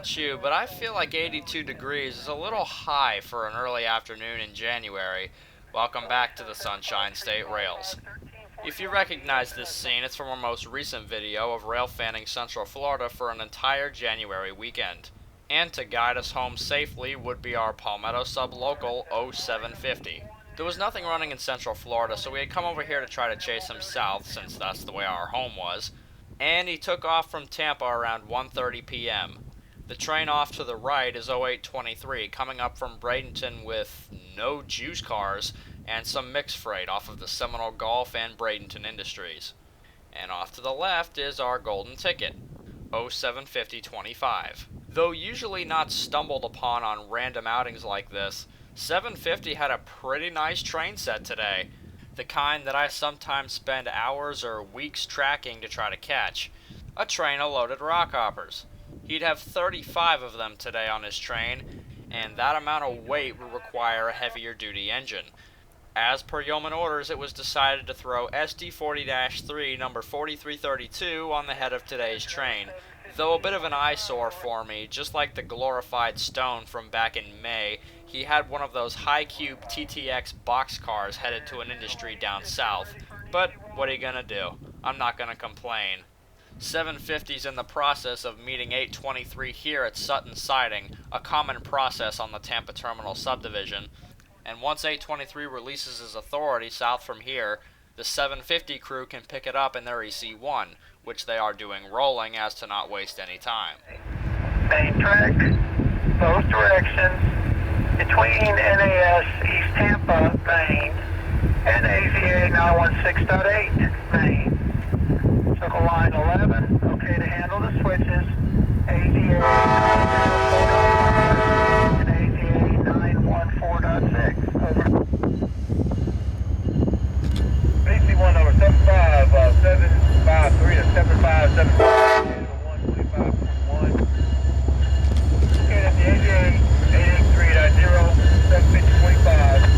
about you, but I feel like 82 degrees is a little high for an early afternoon in January. Welcome back to the Sunshine State Rails. If you recognize this scene, it's from our most recent video of rail fanning Central Florida for an entire January weekend. And to guide us home safely would be our Palmetto Sublocal 0750. There was nothing running in Central Florida, so we had come over here to try to chase him south, since that's the way our home was. And he took off from Tampa around 1:30 p.m. The train off to the right is 0823, coming up from Bradenton with no juice cars and some mixed freight off of the Seminole Gulf and Bradenton Industries. And off to the left is our golden ticket, 075025. Though usually not stumbled upon on random outings like this, 750 had a pretty nice train set today, the kind that I sometimes spend hours or weeks tracking to try to catch. A train of loaded rockhoppers. He'd have 35 of them today on his train, and that amount of weight would require a heavier duty engine. As per yeoman orders, it was decided to throw SD40-3 number 4332 on the head of today's train, though a bit of an eyesore for me. Just like the glorified Stone from back in May, he had one of those high-cube TTX boxcars headed to an industry down south. But what are you gonna do? I'm not gonna complain. 750's in the process of meeting 823 here at Sutton Siding, a common process on the Tampa Terminal Subdivision. And once 823 releases his authority south from here, the 750 crew can pick it up in their EC1, which they are doing rolling as to not waste any time. Main track, both directions, between NAS East Tampa main and AZA 916.8 main. Circle line 11, okay to handle the switches, AZA 904.5 and AZA 914.6, over. AC1 number 75753 to 7575 and 125.1. Okay, that's the AZA 883.0, 750.25.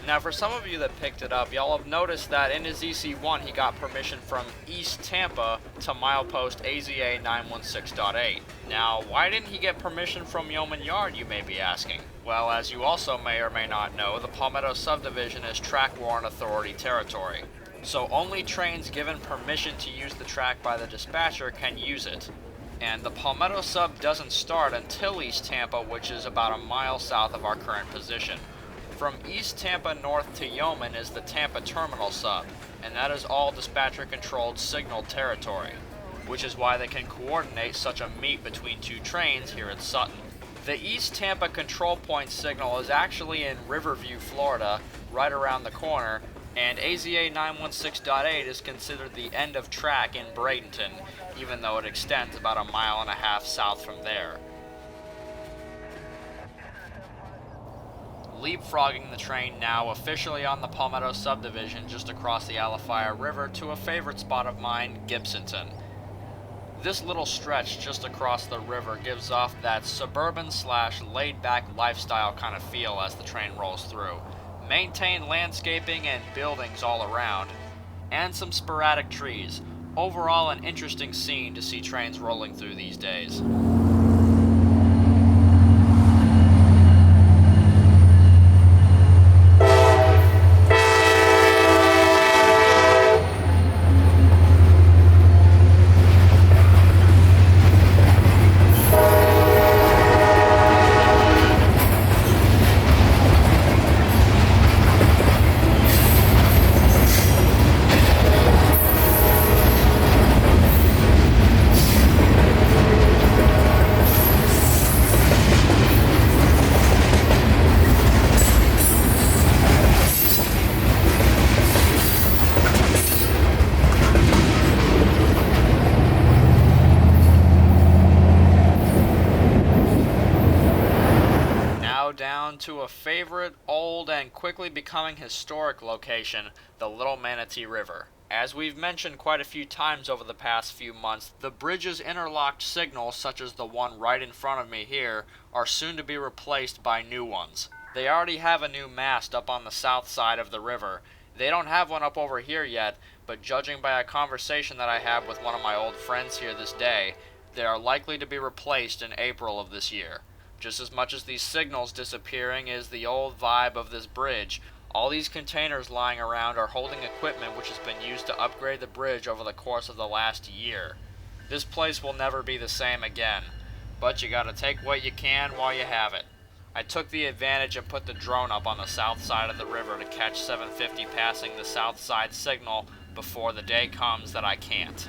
Now for some of you that picked it up, y'all have noticed that in his EC1 he got permission from East Tampa to milepost AZA 916.8. Now, why didn't he get permission from Yeoman Yard, you may be asking? Well, as you also may or may not know, the Palmetto Subdivision is track warrant authority territory. So only trains given permission to use the track by the dispatcher can use it. And the Palmetto Sub doesn't start until East Tampa, which is about a mile south of our current position. From East Tampa north to Yeoman is the Tampa Terminal Sub, and that is all dispatcher-controlled signal territory, which is why they can coordinate such a meet between two trains here at Sutton. The East Tampa control point signal is actually in Riverview, Florida, right around the corner, and AZA 916.8 is considered the end of track in Bradenton, even though it extends about a mile and a half south from there. Leapfrogging the train now, officially on the Palmetto Subdivision just across the Alafaya River to a favorite spot of mine, Gibsonton. This little stretch just across the river gives off that suburban/laid-back lifestyle kind of feel as the train rolls through. Maintained landscaping and buildings all around, and some sporadic trees. Overall, an interesting scene to see trains rolling through these days. To a favorite, old, and quickly becoming historic location, the Little Manatee River. As we've mentioned quite a few times over the past few months, the bridge's interlocked signals, such as the one right in front of me here, are soon to be replaced by new ones. They already have a new mast up on the south side of the river. They don't have one up over here yet, but judging by a conversation that I had with one of my old friends here this day, they are likely to be replaced in April of this year. Just as much as these signals disappearing is the old vibe of this bridge, all these containers lying around are holding equipment which has been used to upgrade the bridge over the course of the last year. This place will never be the same again, but you gotta take what you can while you have it. I took the advantage and put the drone up on the south side of the river to catch 750 passing the south side signal before the day comes that I can't.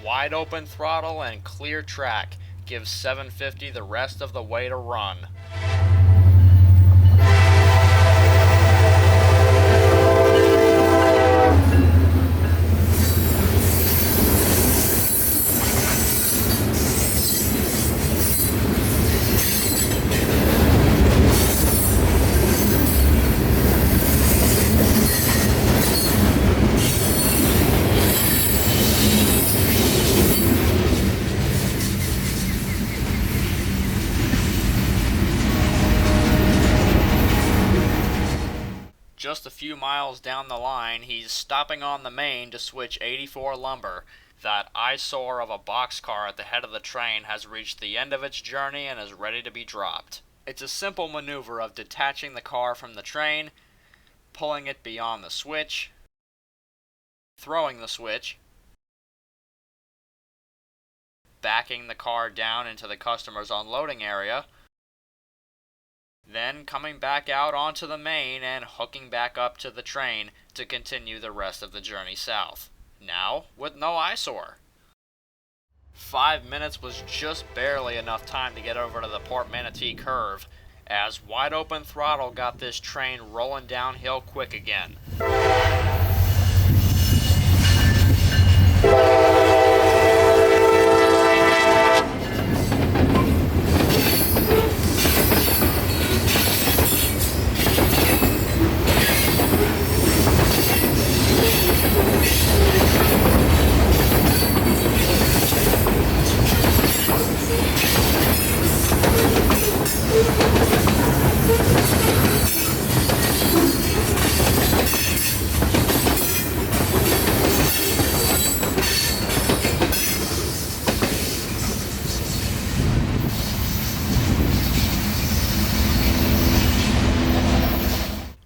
Wide open throttle and clear track gives 750 the rest of the way to run. Just a few miles down the line, he's stopping on the main to switch 84 lumber. That eyesore of a boxcar at the head of the train has reached the end of its journey and is ready to be dropped. It's a simple maneuver of detaching the car from the train, pulling it beyond the switch, throwing the switch, backing the car down into the customer's unloading area, then coming back out onto the main and hooking back up to the train to continue the rest of the journey south. Now, with no eyesore. 5 minutes was just barely enough time to get over to the Port Manatee curve, as wide open throttle got this train rolling downhill quick again.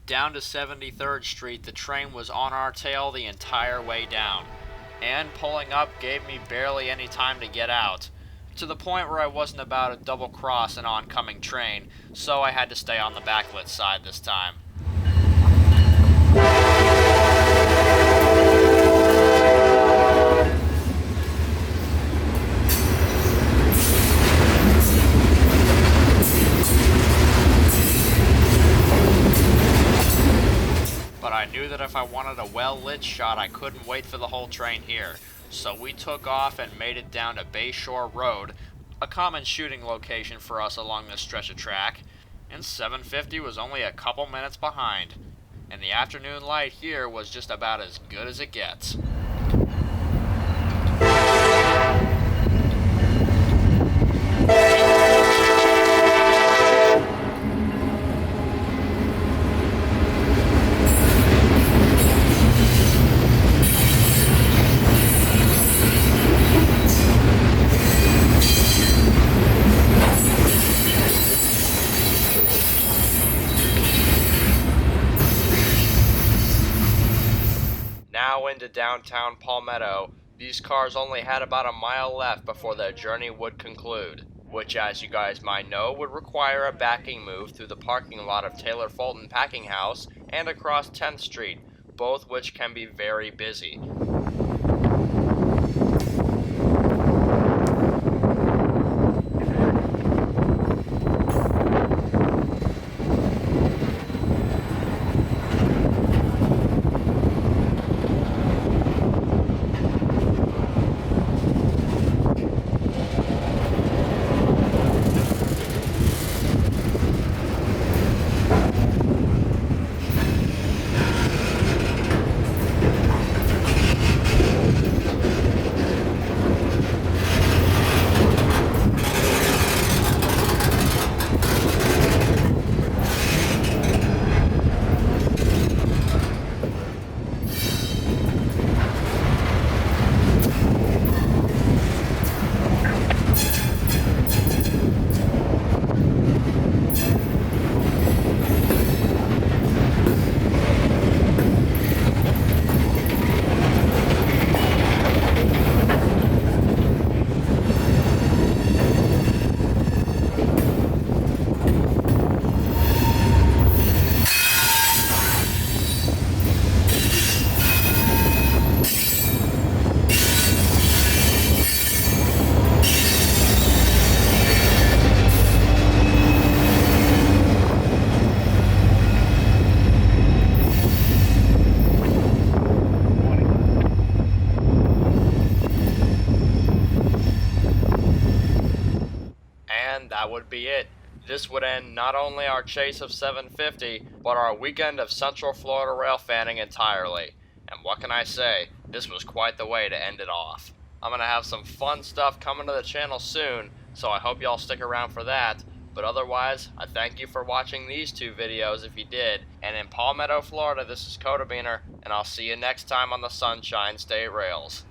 Down to 73rd Street, the train was on our tail the entire way down, and pulling up gave me barely any time to get out, to the point where I wasn't about to double cross an oncoming train, so I had to stay on the backlit side this time. But I knew that if I wanted a well-lit shot, I couldn't wait for the whole train here. So we took off and made it down to Bayshore Road, a common shooting location for us along this stretch of track, and 750 was only a couple minutes behind. And the afternoon light here was just about as good as it gets. now into downtown Palmetto, these cars only had about a mile left before their journey would conclude, which, as you guys might know, would require a backing move through the parking lot of Taylor Fulton Packing House and across 10th Street, both which can be very busy. That would be it. This would end not only our chase of 750, but our weekend of Central Florida rail fanning entirely. And what can I say, this was quite the way to end it off. I'm gonna have some fun stuff coming to the channel soon, so I hope y'all stick around for that. But otherwise, I thank you for watching these two videos if you did. And in Palmetto, Florida, this is Kotabeaner, and I'll see you next time on the Sunshine State Rails.